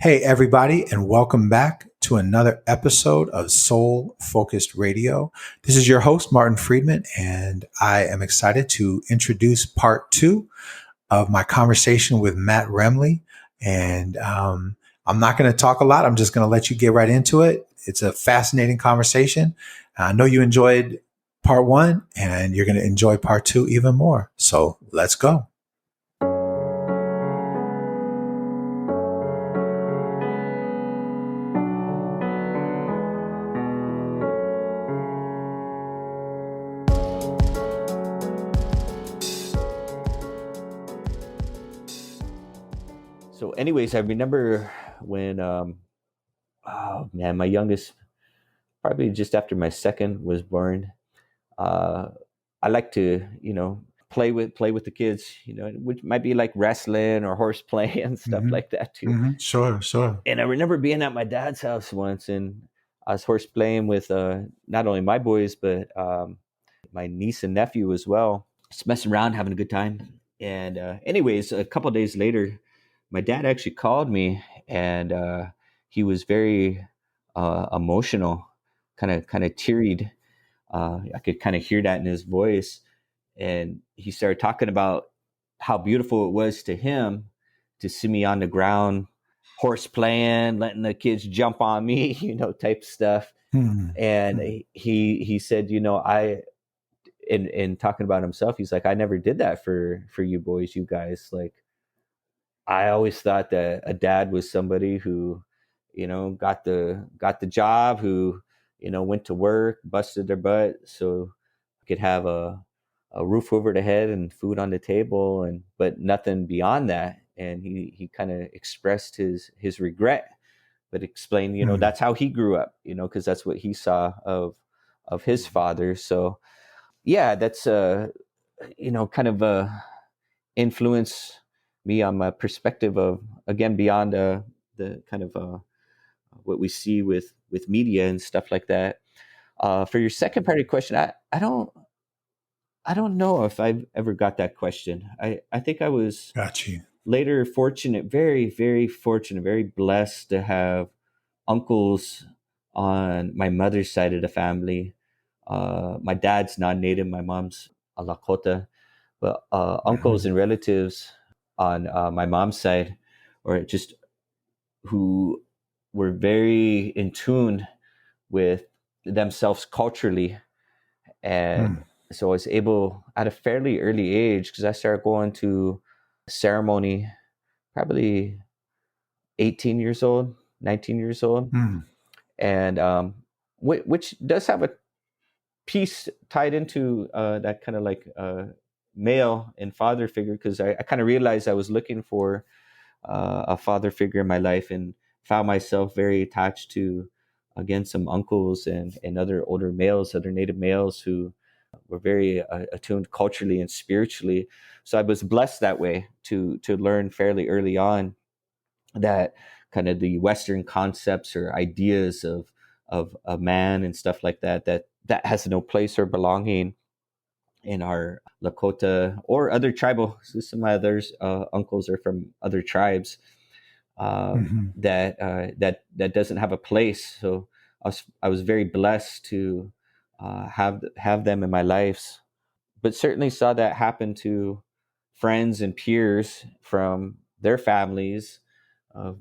Hey, everybody, and welcome back to another episode of Soul Focused Radio. This is your host, Martin Friedman, and I am excited to introduce part two of my conversation with Matt Remle. And I'm not going to talk a lot. I'm just going to let you get right into it. It's a fascinating conversation. I know you enjoyed part one, and you're going to enjoy part two even more. So let's go. So, anyways, I remember when, oh man, my youngest, probably just after my second was born. Uh, I like to, play with the kids, which might be like wrestling or horseplay and stuff Hmm. like that too. Sure, sure. And I remember being at my dad's house once, and I was horse playing with not only my boys but my niece and nephew as well, just messing around, having a good time. And anyways, a couple of days later, my dad actually called me, and he was very emotional, kind of tearied. I could kind of hear that in his voice, and he started talking about how beautiful it was to him to see me on the ground, horse playing, letting the kids jump on me, type stuff. Hmm. And he said, I in talking about himself, he's like, I never did that for you boys, you guys. Like, I always thought that a dad was somebody who, got the job, who, went to work, busted their butt so could have a roof over the head and food on the table, and but nothing beyond that. And he kind of expressed his regret, but explained, Hmm. that's how he grew up, because that's what he saw of his father. So yeah, that's kind of influence me on my perspective of, again, beyond the kind of what we see with media and stuff like that. For your second part of your question, I don't know if I've ever got that question. I think I was Got you. later fortunate, very, very fortunate, very blessed to have uncles on my mother's side of the family. My dad's non-native, my mom's a Lakota, but uncles Mhm. and relatives on my mom's side, or just who were very in tune with themselves culturally. And Hmm. so I was able at a fairly early age, because I started going to ceremony probably 18 years old, 19 years old. Hmm. And which does have a piece tied into that kind of like male and father figure, because I kind of realized I was looking for a father figure in my life, and found myself very attached to, again, some uncles and other older males, other native males who were very attuned culturally and spiritually. So I was blessed that way to learn fairly early on that kind of the Western concepts or ideas of a man and stuff like that has no place or belonging in our Lakota or other tribal. So some of my others uncles are from other tribes, Mhm. that doesn't have a place. So I was very blessed to have them in my lives, but certainly saw that happen to friends and peers from their families,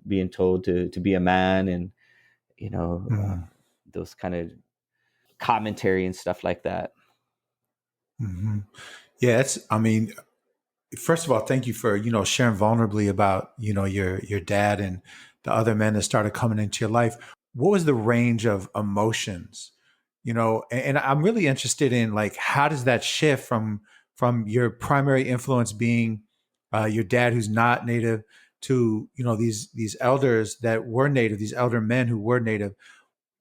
being told to be a man, and you know uh, Mhm. those kind of commentary and stuff like that. Mhm. Yeah, I mean, first of all, thank you for, sharing vulnerably about, your dad and the other men that started coming into your life. What was the range of emotions? And I'm really interested in, like, how does that shift from your primary influence being your dad who's not native to, these elders that were native, these elder men who were native.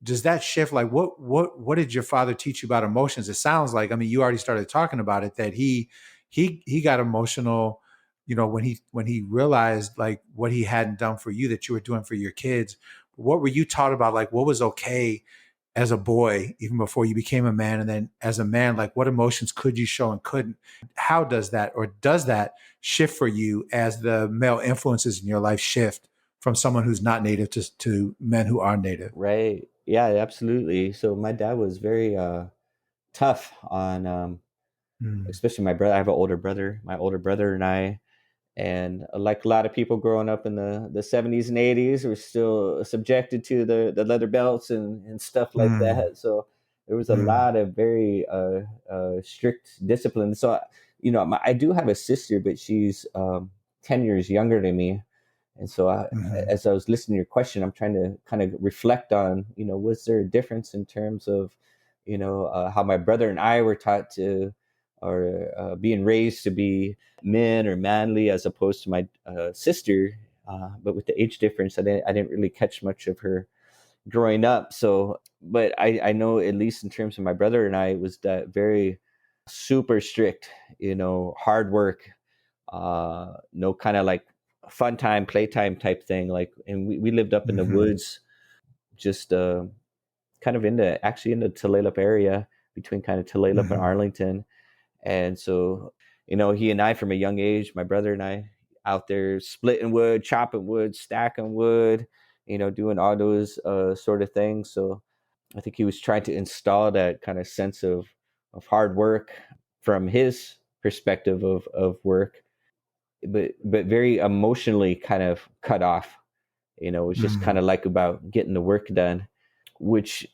Does that shift, like, what did your father teach you about emotions? It sounds like, I mean, you already started talking about it, that he got emotional, when he realized, like, what he hadn't done for you that you were doing for your kids. What were you taught about, like, what was okay as a boy even before you became a man, and then as a man, like, what emotions could you show and couldn't? How does that shift for you as the male influences in your life shift from someone who's not native to men who are native. Right. Yeah, absolutely. So my dad was very tough on Mm, especially my brother. I have an older brother. My older brother and I, and like a lot of people growing up in the 70s and 80s, were still subjected to the leather belts and stuff like mm, that. So there was a mm, lot of very strict discipline. So you know, I do have a sister, but she's 10 years younger than me. And so mhm, as I was listening to your question, I'm trying to kind of reflect on, you know, was there a difference in terms of, you know, how my brother and I were taught to, or being raised to be men or manly, as opposed to my sister. But with the age difference, I didn't really catch much of her growing up. So, but I know, at least in terms of my brother and I, it was that very super strict, you know, hard work, no kind of like fun time, playtime type thing. Like, and we lived up in the mhm, woods, just kind of actually in the Tulalip area, between kind of Tulalip and mhm, Arlington. And so, you know, he and I, from a young age, my brother and I, out there splitting wood, chopping wood, stacking wood, you know, doing all those sort of things. So I think he was trying to install that kind of sense of hard work from his perspective of work, but very emotionally kind of cut off. You know, it's just kind mm, of like about getting the work done, which,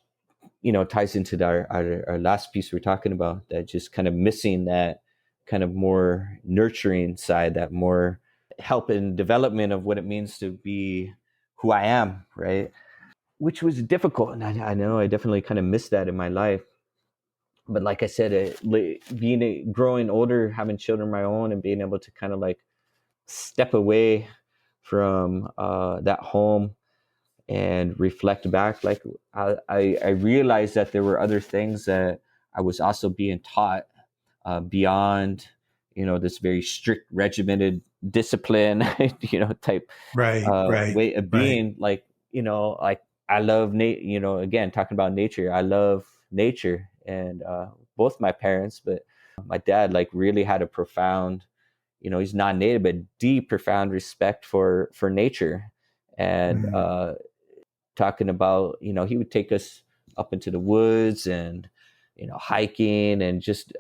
you know, ties into our last piece we're talking about, that just kind of missing that kind of more nurturing side, that more help and development of what it means to be who I am, right? Which was difficult. And I know I definitely kind of missed that in my life. But like I said, growing older, having children of my own, and being able to kind of like step away from that home and reflect back, like I realized that there were other things that I was also being taught beyond, you know, this very strict regimented discipline you know, type right, right, way of right. being. Like, you know, like I love you know, again, talking about nature, I love nature. And both my parents, but my dad, like, really had a profound, you know, he's non-native, but deep, profound respect for nature. And Mm, talking about, you know, he would take us up into the woods and, you know, hiking, and just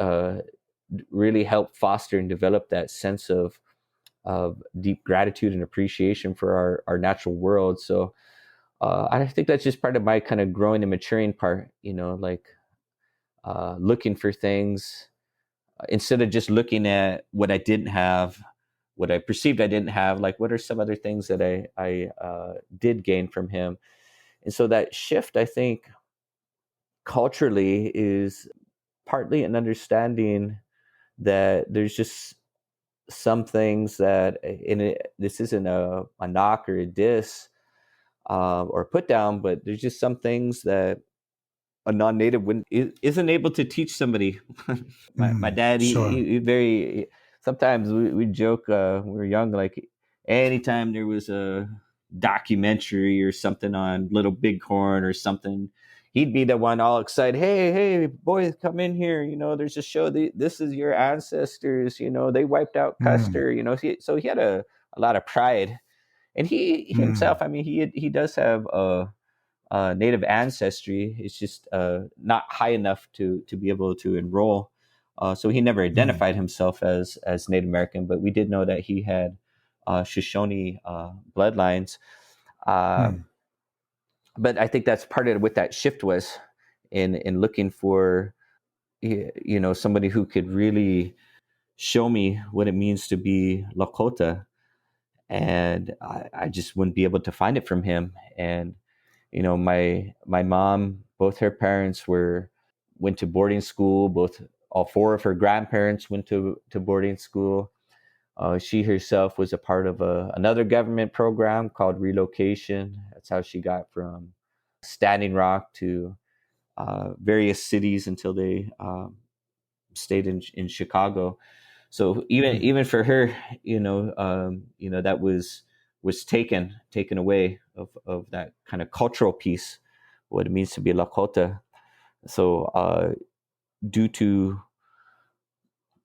really help foster and develop that sense of deep gratitude and appreciation for our natural world. So I think that's just part of my kind of growing and maturing part, you know, like looking for things instead of just looking at what I didn't have, what I perceived I didn't have. Like, what are some other things that I did gain from him? And so that shift, I think, culturally is partly an understanding that there's just some things that, this isn't a knock or a diss or a put down, but there's just some things that a non-native isn't able to teach somebody. My mm, dad, sure. he very, sometimes we joke when we were young, like anytime there was a documentary or something on Little Bighorn or something, he'd be the one all excited. Hey, boys, come in here. You know, there's a show. This is your ancestors. You know, they wiped out Mm, Custer. You know, so he had a lot of pride, and he himself, mm, I mean, he does have native ancestry. It's just not high enough to be able to enroll. So he never mm, identified himself as Native American, but we did know that he had Shoshone bloodlines. Uh, mm, but I think that's part of what that shift was in looking for, you know, somebody who could really show me what it means to be Lakota. And I just wouldn't be able to find it from him. And you know, my mom, both her parents went to boarding school. All four of her grandparents went to boarding school. She herself was a part of another government program called relocation. That's how she got from Standing Rock to various cities until they stayed in Chicago. So mm, even for her, you know, that was taken away of that kind of cultural piece, what it means to be Lakota. So due to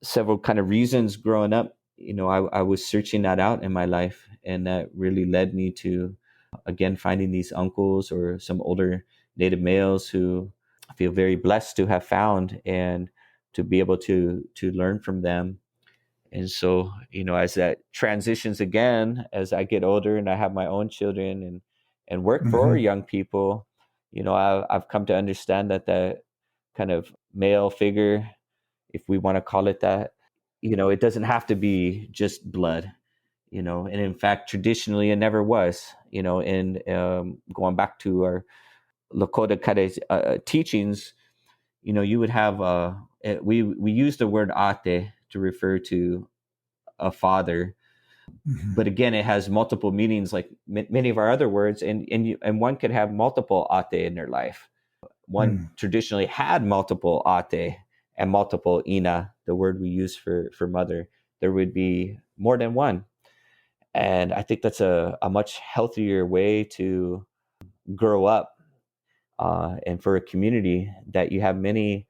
several kind of reasons growing up, I was searching that out in my life, and that really led me to, again, finding these uncles or some older Native males who I feel very blessed to have found, and to be able to learn from them. And so, as that transitions again, as I get older and I have my own children and work for Hmm. young people, I've come to understand that kind of male figure, if we want to call it that, it doesn't have to be just blood, and in fact, traditionally, it never was, and going back to our Lakota Kade's teachings, you would have, we use the word ate to refer to a father, Hmm. but again, it has multiple meanings, like many of our other words, and one could have multiple ate in their life. One Hmm. traditionally had multiple ate and multiple ina, the word we use for mother. There would be more than one, and I think that's a much healthier way to grow up, and for a community that you have many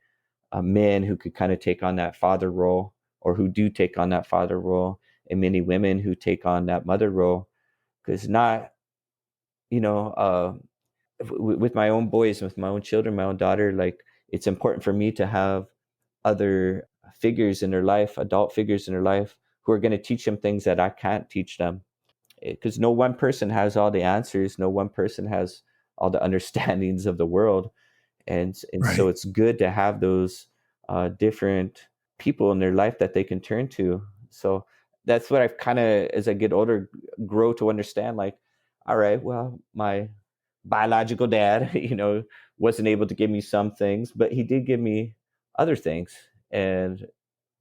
men who could kind of take on that father role, or who do take on that father role, and many women who take on that mother role. Because not, you know, uh, with my own boys, with my own children, my own daughter, like, it's important for me to have other figures in their life, adult figures in their life, who are going to teach them things that I can't teach them. Because no one person has all the answers, no one person has all the understandings of the world, and so Right. it's good to have those different people in their life that they can turn to. So that's what I've kind of, as I get older, grow to understand. Like, all right, well, my biological dad, wasn't able to give me some things, but he did give me other things, and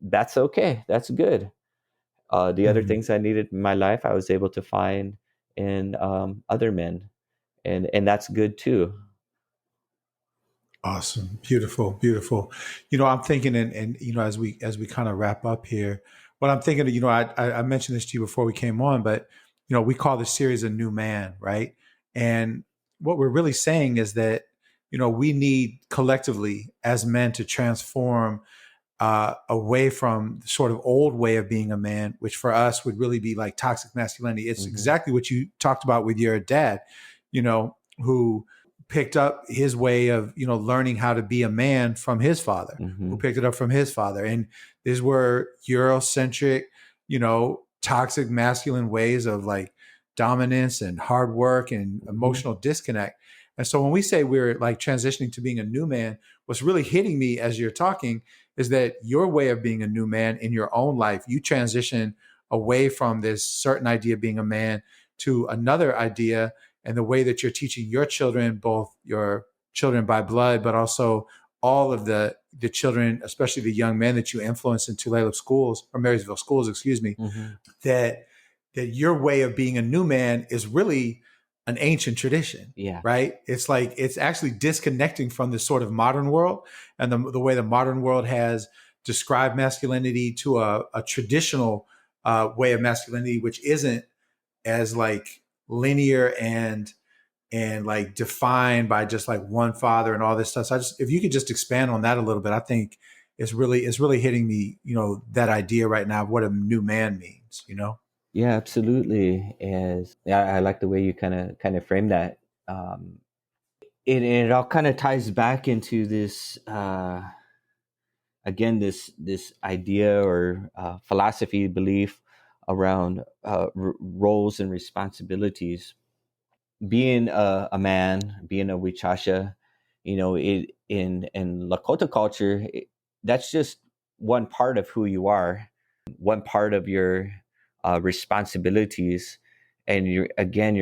that's okay. That's good. The other Hmm. things I needed in my life, I was able to find in other men, and that's good too. Awesome. Beautiful. Beautiful. I'm thinking, and as we kind of wrap up here, what I'm thinking, I mentioned this to you before we came on, but we call this series a new man, right? And what we're really saying is that, we need collectively as men to transform away from the sort of old way of being a man, which for us would really be like toxic masculinity. It's Hmm. exactly what you talked about with your dad, who picked up his way of, learning how to be a man from his father, who Hmm. picked it up from his father. And these were Eurocentric, toxic masculine ways of like dominance and hard work and Hmm. emotional disconnect. And so when we say we're like transitioning to being a new man, what's really hitting me as you're talking is that your way of being a new man in your own life, you transition away from this certain idea of being a man to another idea. And the way that you're teaching your children, both your children by blood, but also all of the children, especially the young men that you influence in Tulalip schools or Marysville schools, excuse me, Hmm. that your way of being a new man is really an ancient tradition, Yeah. right? It's like it's actually disconnecting from the sort of modern world and the way the modern world has described masculinity to a traditional way of masculinity, which isn't as like linear and like defined by just like one father and all this stuff. So if you could just expand on that a little bit, I think it's really hitting me, that idea right now of what a new man means. Yeah, absolutely. As yeah, I like the way you kind of frame that. Um, it all kind of ties back into this, again, this idea or philosophy belief around roles and responsibilities. Being a man, being a Wichasha, it in Lakota culture, that's just one part of who you are, one part of your responsibilities, and your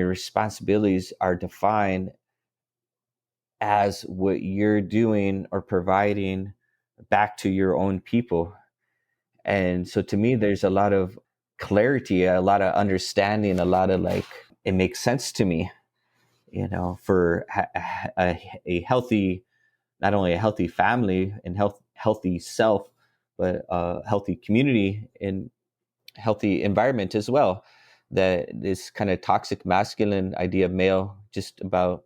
responsibilities are defined as what you're doing or providing back to your own people. And so, to me, there's a lot of clarity, a lot of understanding, a lot of, like, it makes sense to me, for a healthy, not only a healthy family and healthy self, but a healthy community and healthy environment as well. That this kind of toxic masculine idea of male, just about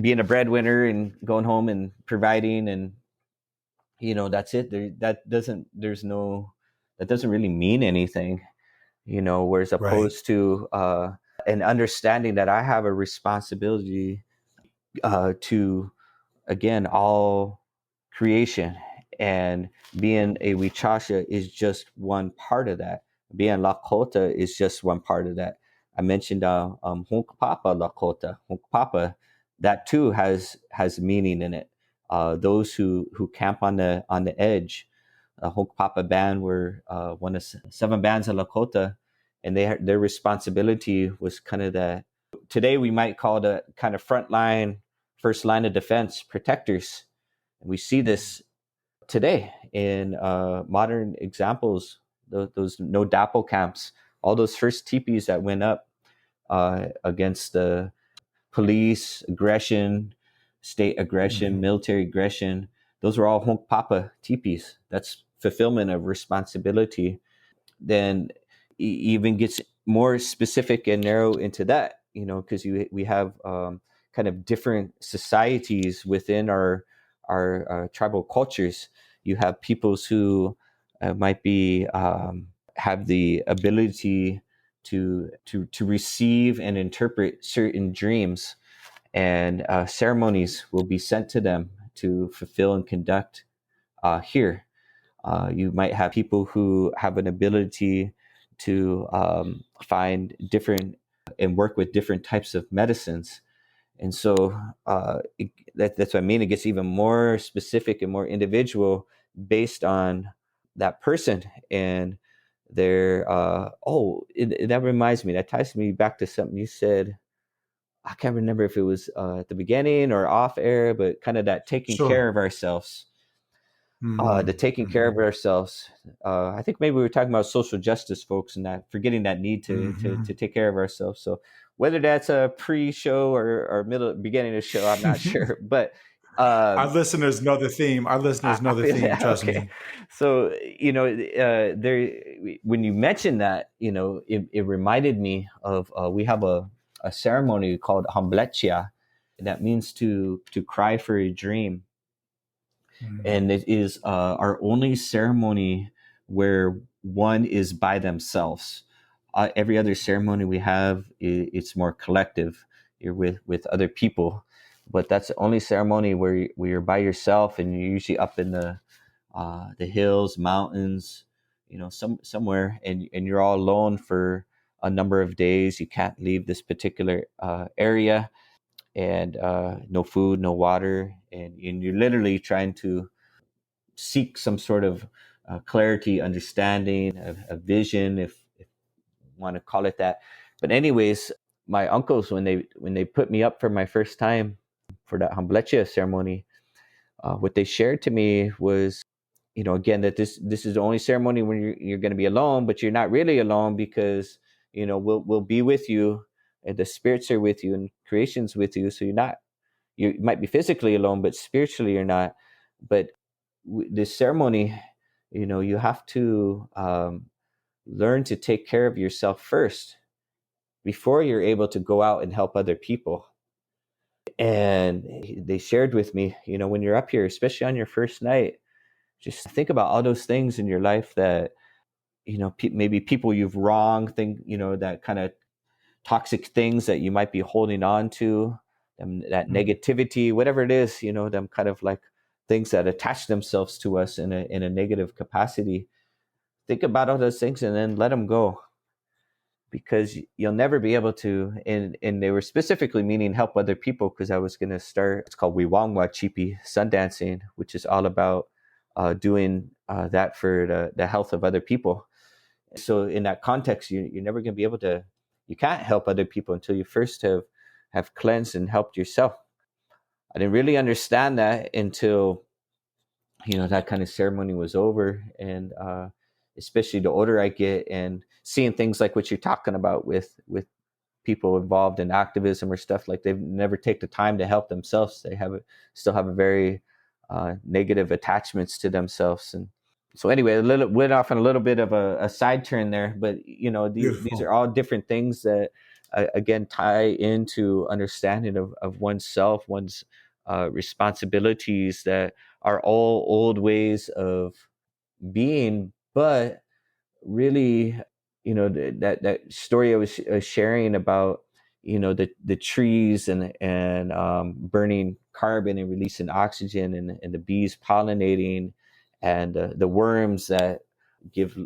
being a breadwinner and going home and providing, and that's it. That doesn't. There's no that doesn't really mean anything, whereas Right. opposed to an understanding that I have a responsibility to, again, all creation, and being a Wichasha is just one part of that. Being Lakota is just one part of that. I mentioned Hunkpapa Lakota. Hunkpapa, that too has meaning in it. Those who camp on the edge. Hunkpapa band were one of 7 bands of Lakota, and their responsibility was kind of that. Today we might call the kind of front line, first line of defense, protectors. And we see this today in modern examples, those no DAPO camps, all those first tipis that went up against the police aggression, state aggression, Mhm. military aggression. Those were all Hunkpapa tipis. That's fulfillment of responsibility. Then even gets more specific and narrow into that, because we have kind of different societies within our tribal cultures. You have peoples who might be have the ability to receive and interpret certain dreams, and ceremonies will be sent to them to fulfill and conduct here. You might have people who have an ability to find different and work with different types of medicines. And so that's what I mean. It gets even more specific and more individual based on that person and their. That reminds me. That ties me back to something you said. I can't remember if it was at the beginning or off air, but kind of that taking care Sure. of ourselves, the Mm-hmm. taking care of Mm-hmm. ourselves. I think maybe we were talking about social justice folks and that forgetting that need to take care of ourselves. So whether that's a pre-show or middle beginning of the show, I'm not Mm-hmm. sure. But Our um, listeners know the theme. Our listeners I know the feel theme. that Trust okay. me. So there when you mentioned that, it reminded me of we have a ceremony called Humblecha, that means to cry for a dream, Mm-hmm. and it is our only ceremony where one is by themselves. Every other ceremony we have, it's more collective. You're with other people, but that's the only ceremony where you're by yourself, and you're usually up in the hills, mountains, somewhere, and you're all alone for a number of days. You can't leave this particular area, and no food, no water, and you're literally trying to seek some sort of clarity, understanding, a vision, if you want to call it that. But anyways, my uncles, when they put me up for my first time for that Humblecha ceremony, what they shared to me was, again, that this is the only ceremony when you're going to be alone, but you're not really alone, because we'll be with you, and the spirits are with you, and creation's with you. So you might be physically alone, but spiritually you're not. But this ceremony, you have to learn to take care of yourself first before you're able to go out and help other people. And they shared with me, when you're up here, especially on your first night, just think about all those things in your life that, maybe people you've wronged, that kind of toxic things that you might be holding on to, that negativity, whatever it is, them kind of like things that attach themselves to us in a negative capacity. Think about all those things and then let them go, because you'll never be able to. And they were specifically meaning help other people, because I was going to start, it's called Wiwangwa Chipi Sun Dancing, which is all about doing that for the health of other people. So in that context, you're never going to be able to, you can't help other people until you first have cleansed and helped yourself. I didn't really understand that until that kind of ceremony was over, and especially the older I get, and seeing things like what you're talking about with people involved in activism or stuff, like they've never take the time to help themselves. They still have a very negative attachments to themselves. And so anyway, a little went off on a little bit of a side turn there, but these are Beautiful. all different things that again tie into understanding of oneself, one's responsibilities, that are all old ways of being, but really, that story I was sharing about, the trees and burning carbon and releasing oxygen, and the bees pollinating, and the worms that give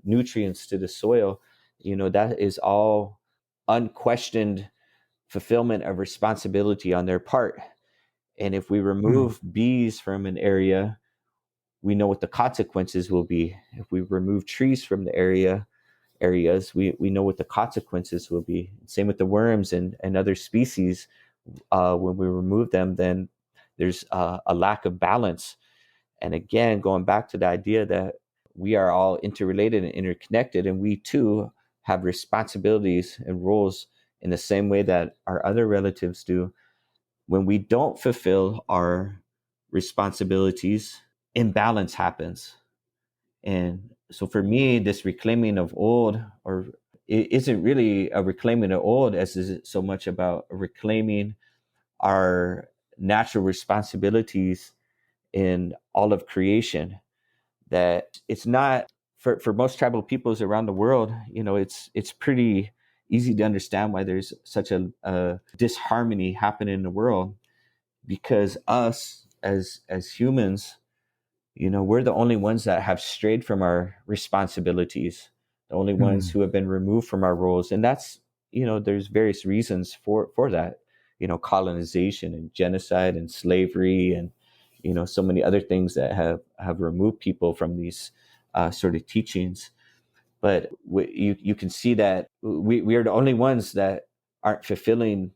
nutrients to the soil. That is all unquestioned fulfillment of responsibility on their part. And if we Mm, remove bees from an area, we know what the consequences will be. If we remove trees from the areas, we know what the consequences will be. Same with the worms and other species. When we remove them, then there's a lack of balance. And again, going back to the idea that we are all interrelated and interconnected, and we too have responsibilities and roles in the same way that our other relatives do. When we don't fulfill our responsibilities, imbalance happens. And so for me, this reclaiming of old, or it isn't really a reclaiming of old as is it so much about reclaiming our natural responsibilities in all of creation. That it's not for most tribal peoples around the world, it's pretty easy to understand why there's such a disharmony happening in the world, because us as humans, we're the only ones that have strayed from our responsibilities, the only ones mm, who have been removed from our roles. And that's, there's various reasons for that, colonization and genocide and slavery, and so many other things that have removed people from these sort of teachings. But you can see that we are the only ones that aren't fulfilling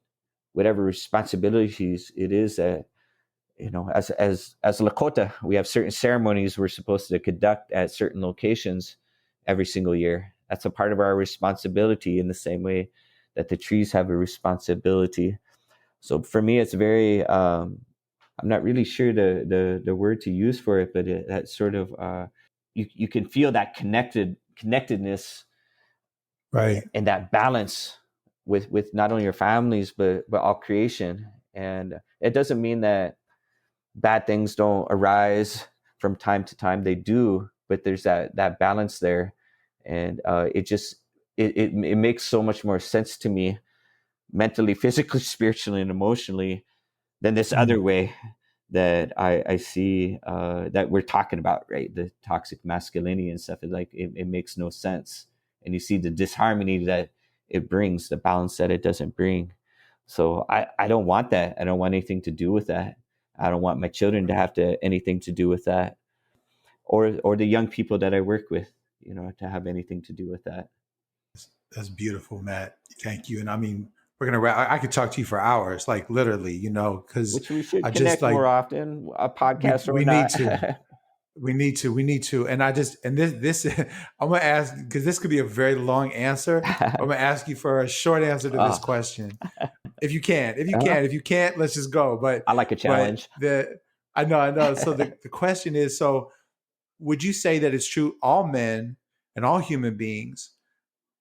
whatever responsibilities it is that, as Lakota, we have certain ceremonies we're supposed to conduct at certain locations every single year. That's a part of our responsibility, in the same way that the trees have a responsibility. So for me, it's very, I'm not really sure the word to use for it, but that sort of, you can feel that connectedness right. and that balance with not only your families, but all creation. And it doesn't mean that bad things don't arise from time to time. They do, but there's that balance there. And it makes so much more sense to me, mentally, physically, spiritually, and emotionally, than this other Mm, way that I see, that we're talking about, right? The toxic masculinity and stuff. It makes no sense. And you see the disharmony that it brings, the balance that it doesn't bring. So I don't want that. I don't want anything to do with that. I don't want my children to have to anything to do with that, or the young people that I work with, to have anything to do with that. that's beautiful, Matt. Thank you. And I mean, we're gonna wrap. I could talk to you for hours, like literally, because Which we should I just connect like more often, a we podcast or we need not. to. We need to. And I just and this I'm gonna ask because this could be a very long answer. I'm gonna ask you for a short answer to this Oh, question. If you can. If you uh-huh. can. If you can't, let's just go. I like a But challenge. the I know. So the question is, so would you say that it's true all men and all human beings,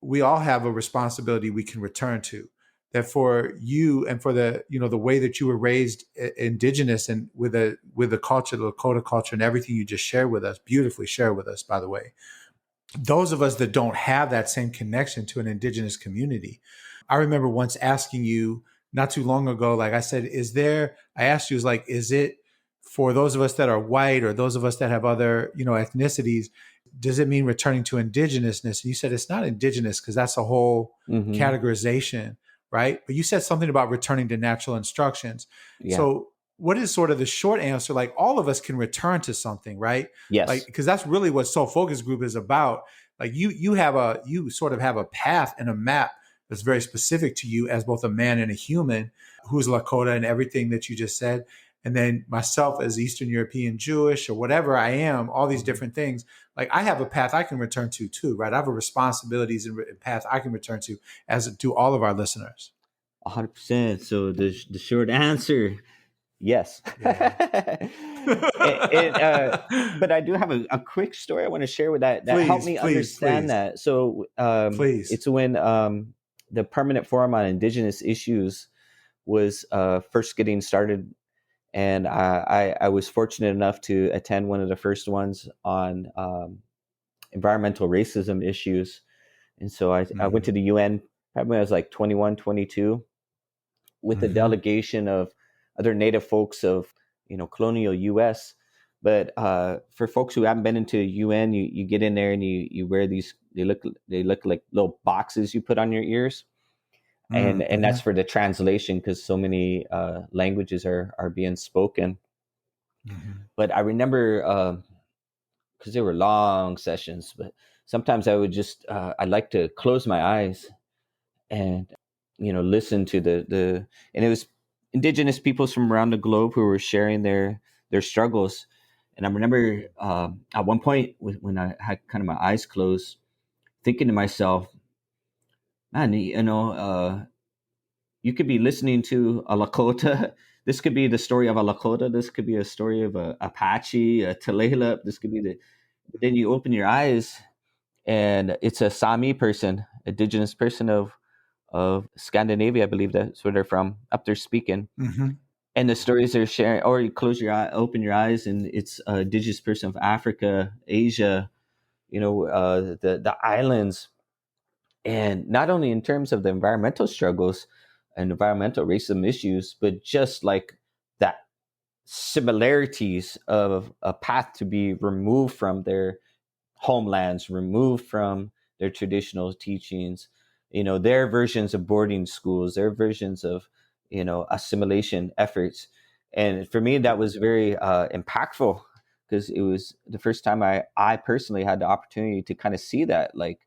we all have a responsibility we can return to, that for you and for the the way that you were raised indigenous and with the culture, the Lakota culture, and everything you just shared with us, beautifully shared with us, by the way, those of us that don't have that same connection to an indigenous community. I remember once asking you not too long ago, like I said, I asked you, is like, is it for those of us that are white or those of us that have other, ethnicities, does it mean returning to indigenousness? And you said it's not indigenous because that's a whole Hmm. categorization, right? But you said something about returning to natural instructions. Yeah. So what is sort of the short answer? Like all of us can return to something, right? Like, Yes. because that's really what Soul Focus Group is about. Like you sort of have a path and a map that's very specific to you as both a man and a human who's Lakota and everything that you just said. And then myself as Eastern European Jewish or whatever I am, all these Mhm. different things. Like I have a path I can return to too, right? I have a responsibilities and path I can return to, as do all of our listeners. 100%. So the short answer, yes. Yeah. But I do have a quick story I want to share with that helped Please, me please, understand please, that. So please. it's when the Permanent Forum on Indigenous Issues was first getting started, and I was fortunate enough to attend one of the first ones on environmental racism issues. And so I went Mm-hmm. to the UN probably when I was like 21, 22, with a Mm-hmm. delegation of other native folks of, colonial US. But for folks who haven't been into UN, you get in there and you wear these, they look like little boxes you put on your ears. And Mm-hmm. that's for the translation, because so many languages are being spoken. Mm-hmm. But I remember, because they were long sessions, but sometimes I would just I like to close my eyes and listen to the and it was indigenous peoples from around the globe who were sharing their struggles. And I remember at one point when I had kind of my eyes closed, thinking to myself, man, you could be listening to a Lakota. This could be the story of a Lakota. This could be a story of a Apache, a Tulalip. This could be the. But then you open your eyes, and it's a Sami person, indigenous person of Scandinavia, I believe that's where they're from, up there speaking. Mm-hmm. And the stories they're sharing, or you close your eye, open your eyes, and it's a indigenous person of Africa, Asia, the islands. And not only in terms of the environmental struggles and environmental racism issues, but just like that similarities of a path to be removed from their homelands, removed from their traditional teachings, their versions of boarding schools, their versions of, assimilation efforts. And for me, that was very impactful, because it was the first time I personally had the opportunity to kind of see that, like,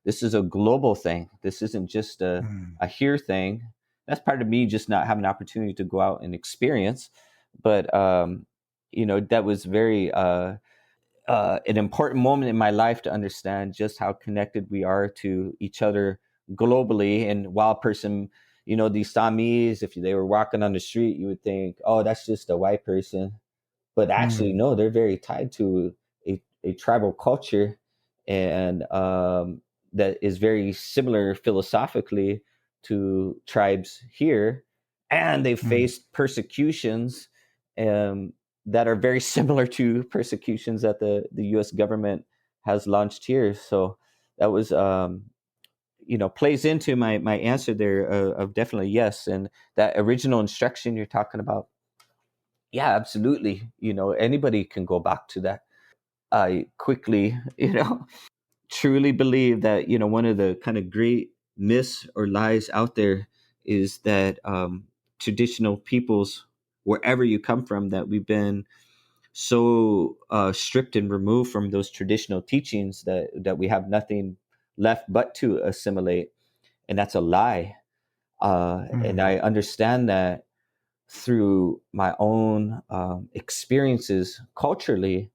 this is a global thing. This isn't just a here thing. That's part of me just not having an opportunity to go out and experience. But, that was very, an important moment in my life to understand just how connected we are to each other globally. And while person, these Samis, if they were walking on the street, you would think, oh, that's just a white person. But actually, Mm-hmm. no, they're very tied to a tribal culture, and that is very similar philosophically to tribes here. And they faced persecutions, um, that are very similar to persecutions that the US government has launched here. So that was, plays into my answer there, of definitely yes. And that original instruction you're talking about, yeah, absolutely. Anybody can go back to that. I quickly, truly believe that, one of the kind of great myths or lies out there is that, traditional peoples, wherever you come from, that we've been so stripped and removed from those traditional teachings that we have nothing left but to assimilate. And that's a lie. And Mm-hmm. I understand that through my own experiences culturally,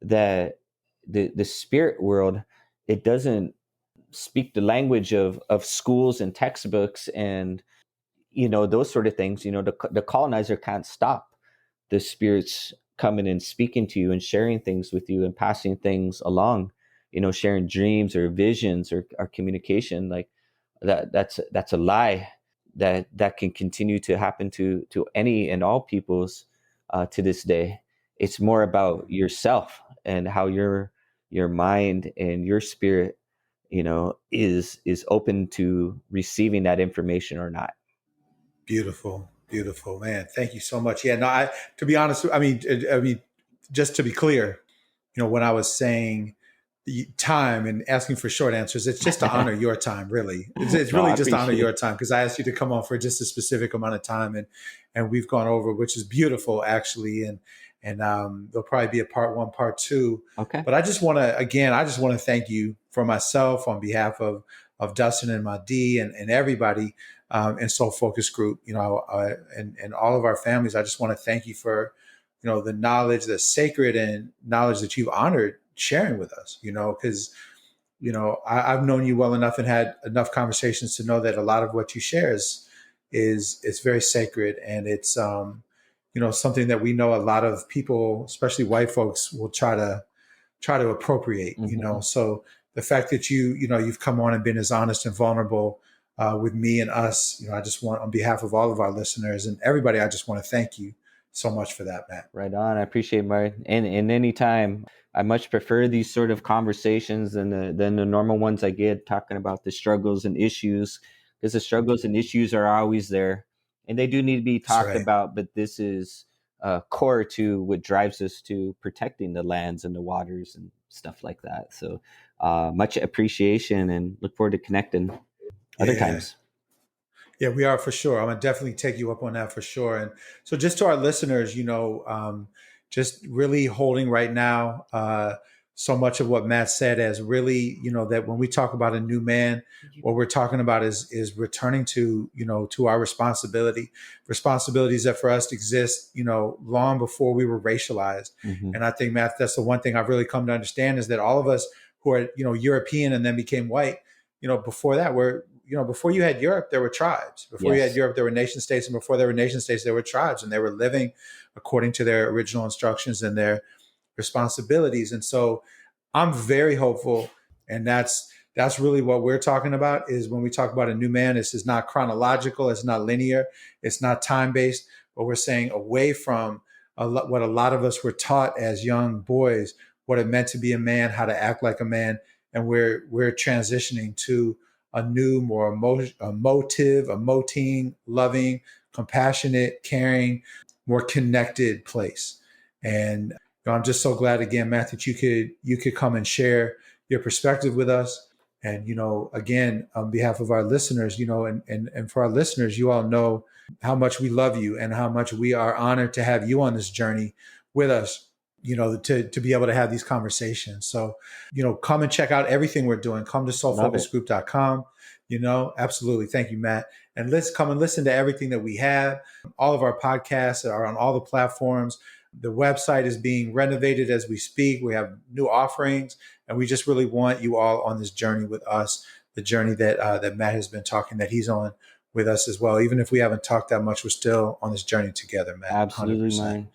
that the spirit world, it doesn't speak the language of schools and textbooks and those sort of things. The colonizer can't stop the spirits coming and speaking to you and sharing things with you and passing things along, sharing dreams or visions or communication, like that's a lie that can continue to happen to any and all peoples to this day. It's more about yourself and how your mind and your spirit, is open to receiving that information or not. Beautiful, beautiful, man. Thank you so much. Yeah, no, to be honest, I mean, just to be clear, when I was saying the time and asking for short answers, it's just to honor your time, really. It's No, really I just to honor appreciate your it. time because I asked you to come on for just a specific amount of time, and we've gone over, which is beautiful, actually, and there'll probably be a part one, part two. Okay. But I just want to thank you for myself on behalf of Dustin and my D and everybody in Soul Focus Group, and all of our families. I just want to thank you for, the knowledge, the sacred and knowledge that you've honored sharing with us, because, I've known you well enough and had enough conversations to know that a lot of what you share is very sacred. And it's, something that we know a lot of people, especially white folks, will try to appropriate, Hmm. So the fact that you've come on and been as honest and vulnerable with me and us, I just want, on behalf of all of our listeners and everybody, I just want to thank you so much for that, Matt. Right on. I appreciate my and any time. I much prefer these sort of conversations than the normal ones I get talking about the struggles and issues, because the struggles and issues are always there and they do need to be That's talked right. about. But this is core to what drives us to protecting the lands and the waters and stuff like that. So much appreciation and look forward to connecting other Yeah. times. Yeah, we are for sure. I'm gonna definitely take you up on that for sure. And so, just to our listeners, just really holding right now, so much of what Matt said as really, that when we talk about a new man, what we're talking about is returning to, to our responsibilities that for us exist, long before we were racialized. Mm-hmm. And I think, Matt, that's the one thing I've really come to understand is that all of us who are, European and then became white, before that, before you had Europe, there were tribes. Before you had Yes. Europe, there were nation states. And before there were nation states, there were tribes. And they were living according to their original instructions and their responsibilities. And so I'm very hopeful. And that's really what we're talking about is when we talk about a new man, this is not chronological. It's not linear. It's not time-based. But we're saying away from what a lot of us were taught as young boys, what it meant to be a man, how to act like a man. And we're transitioning to a new, more emoting, loving, compassionate, caring, more connected place. And I'm just so glad again, Matt, that you could come and share your perspective with us. And again, on behalf of our listeners, and for our listeners, you all know how much we love you and how much we are honored to have you on this journey with us. To be able to have these conversations. So, come and check out everything we're doing. Come to soulfocusgroup.com. Absolutely. Thank you, Matt. And let's come and listen to everything that we have. All of our podcasts are on all the platforms. The website is being renovated as we speak. We have new offerings, and we just really want you all on this journey with us, the journey that Matt has been talking, that he's on with us as well. Even if we haven't talked that much, we're still on this journey together, Matt. Absolutely, 100%. man.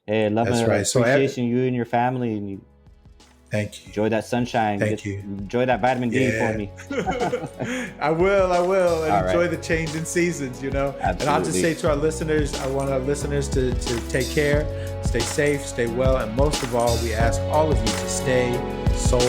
Hey, I love That's and right. So, appreciation you and your family, and you thank you. enjoy that sunshine. Thank you. Enjoy that vitamin D for me. I will, and All enjoy right. the change in seasons, Absolutely. And I'll just say to our listeners, I want our listeners to take care, stay safe, stay well, and most of all, we ask all of you to stay soul